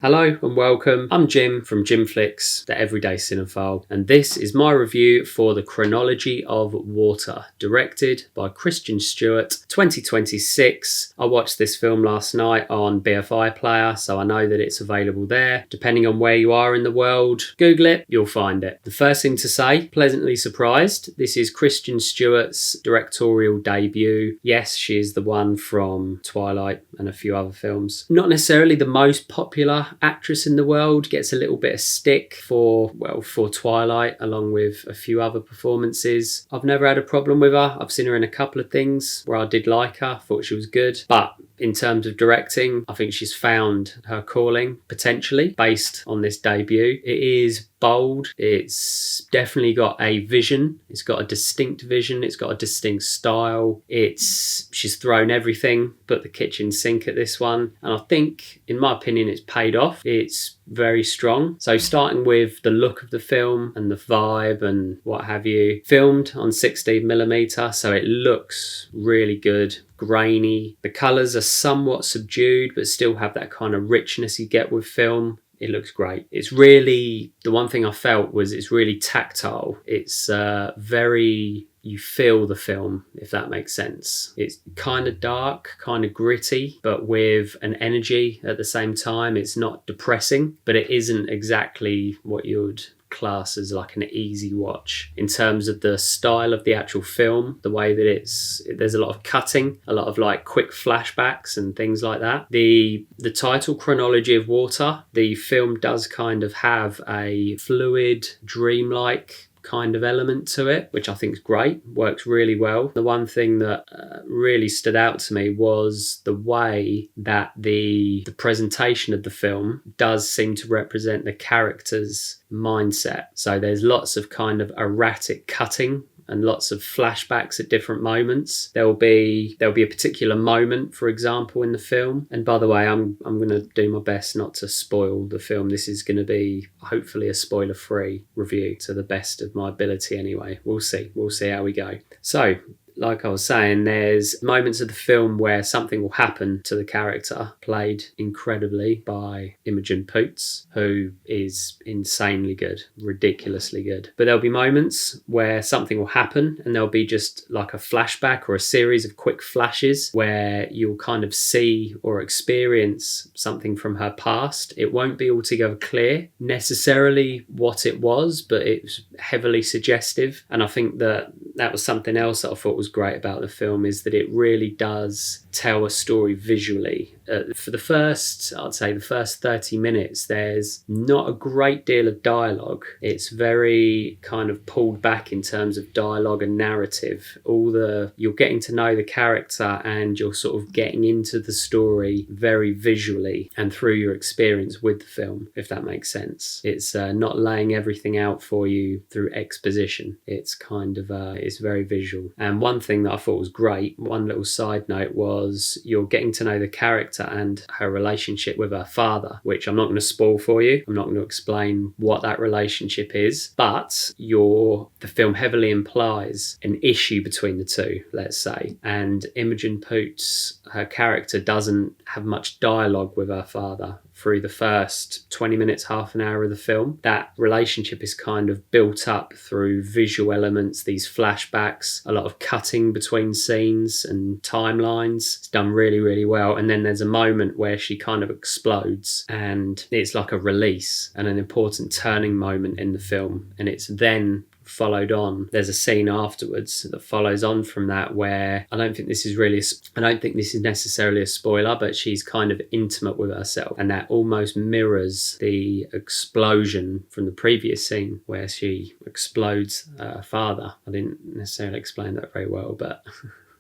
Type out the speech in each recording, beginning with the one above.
Hello and welcome. I'm Jim from Jim Flicks, the Everyday Cinephile, and this is my review for the Chronology of Water, directed by Kristen Stewart, 2026. I watched this film last night on BFI Player, so I know that it's available there. Depending on where you are in the world, Google it, you'll find it. The first thing to say, pleasantly surprised. This is Kristen Stewart's directorial debut. Yes, she is the one from Twilight and a few other films. Not necessarily the most popular actress in the world, gets a little bit of stick for Twilight, along with a few other performances. I've never had a problem with her. I've seen her in a couple of things where I did like her, thought she was good, but in terms of directing, I think she's found her calling, potentially, based on this debut. It is bold. It's definitely got a vision. It's got a distinct vision. It's got a distinct style. She's thrown everything but the kitchen sink at this one. And I think, in my opinion, it's paid off. It's very strong. So starting with the look of the film and the vibe and what have you, filmed on 16mm, so it looks really good, grainy. The colours are somewhat subdued but still have that kind of richness you get with film. It looks great. It's really, the one thing I felt was it's really tactile. It's very, you feel the film, if that makes sense. It's kind of dark, kind of gritty, but with an energy at the same time. It's not depressing, but it isn't exactly what you would class as like an easy watch in terms of the style of the actual film, the way that there's a lot of cutting, a lot of like quick flashbacks and things like that. The title, Chronology of Water, the film does kind of have a fluid, dreamlike kind of element to it, which I think is great, works really well. The one thing that really stood out to me was the way that the presentation of the film does seem to represent the character's mindset. So there's lots of kind of erratic cutting and lots of flashbacks at different moments. There'll be a particular moment, for example, in the film. And by the way, I'm going to do my best not to spoil the film. This is going to be hopefully a spoiler-free review to the best of my ability anyway. We'll see how we go. So, like I was saying, there's moments of the film where something will happen to the character, played incredibly by Imogen Poot, who is insanely good, ridiculously good. But there'll be moments where something will happen and there'll be just like a flashback or a series of quick flashes where you'll kind of see or experience something from her past. It won't be altogether clear necessarily what it was, but it was heavily suggestive. And I think that was something else that I thought was great about the film, is that it really does tell a story visually. For the first 30 minutes, there's not a great deal of dialogue. It's very kind of pulled back in terms of dialogue and narrative. You're getting to know the character and you're sort of getting into the story very visually and through your experience with the film, if that makes sense. It's not laying everything out for you through exposition. It's kind of it's very visual. And one thing that I thought was great, one little side note, was you're getting to know the character and her relationship with her father, which I'm not going to spoil for you. I'm not going to explain what that relationship is, but the film heavily implies an issue between the two, let's say. And Imogen Poot, her character, doesn't have much dialogue with her father through the first 20 minutes, half an hour of the film. That relationship is kind of built up through visual elements, these flashbacks, a lot of cutting between scenes and timelines. It's done really, really well. And then there's a moment where she kind of explodes and it's like a release and an important turning moment in the film. And it's then followed on. There's a scene afterwards that follows on from that where I don't think this is necessarily a spoiler, but she's kind of intimate with herself, and that almost mirrors the explosion from the previous scene where she explodes her father. I didn't necessarily explain that very well, but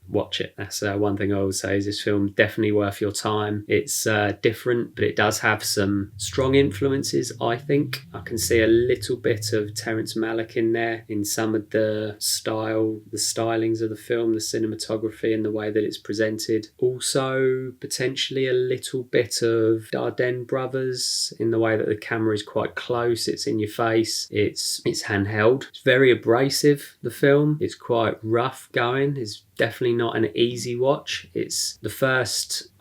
watch it. That's one thing I would say, is this film definitely worth your time. It's different, but it does have some strong influences, I think. I can see a little bit of Terrence Malick in there, in some of the stylings of the film, the cinematography and the way that it's presented. Also, potentially a little bit of Dardenne Brothers in the way that the camera is quite close, it's in your face, it's handheld. It's very abrasive, the film. It's quite rough going. It's definitely not an easy watch. It's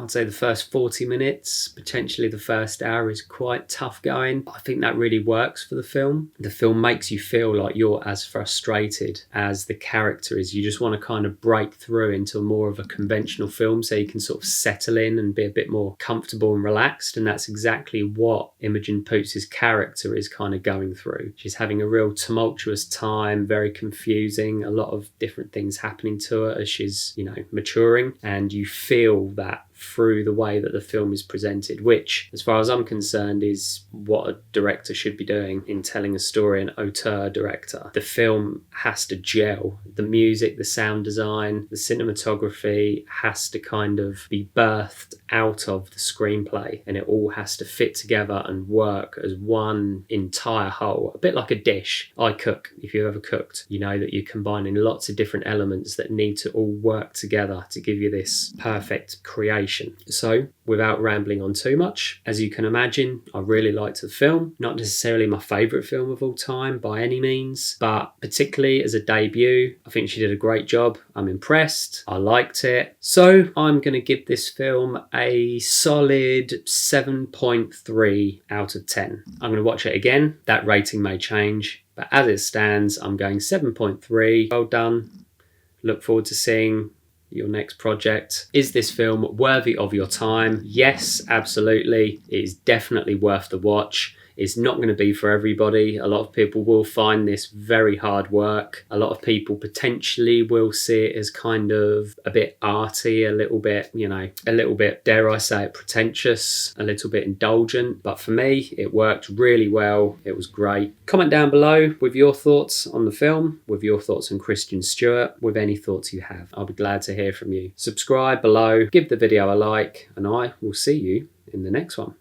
I'd say the first 40 minutes, potentially the first hour is quite tough going. I think that really works for the film. The film makes you feel like you're as frustrated as the character is. You just want to kind of break through into more of a conventional film so you can sort of settle in and be a bit more comfortable and relaxed. And that's exactly what Imogen Poot's character is kind of going through. She's having a real tumultuous time, very confusing, a lot of different things happening to her as she's, maturing. And you feel that through the way that the film is presented, which, as far as I'm concerned, is what a director should be doing in telling a story, an auteur director. The film has to gel. The music, the sound design, the cinematography has to kind of be birthed out of the screenplay, and it all has to fit together and work as one entire whole. A bit like a dish. I cook. If you've ever cooked, you know that you're combining lots of different elements that need to all work together to give you this perfect creation. So, without rambling on too much, as you can imagine, I really liked the film. Not necessarily my favourite film of all time by any means, but particularly as a debut, I think she did a great job. I'm impressed. I liked it. So, I'm going to give this film a solid 7.3 out of 10. I'm going to watch it again. That rating may change, but as it stands, I'm going 7.3. Well done. Look forward to seeing your next project. Is this film worthy of your time? Yes, absolutely. It is definitely worth the watch. It's not going to be for everybody. A lot of people will find this very hard work. A lot of people potentially will see it as kind of a bit arty, a little bit, dare I say it, pretentious, a little bit indulgent. But for me, it worked really well. It was great. Comment down below with your thoughts on the film, with your thoughts on Kristen Stewart, with any thoughts you have. I'll be glad to hear from you. Subscribe below, give the video a like, and I will see you in the next one.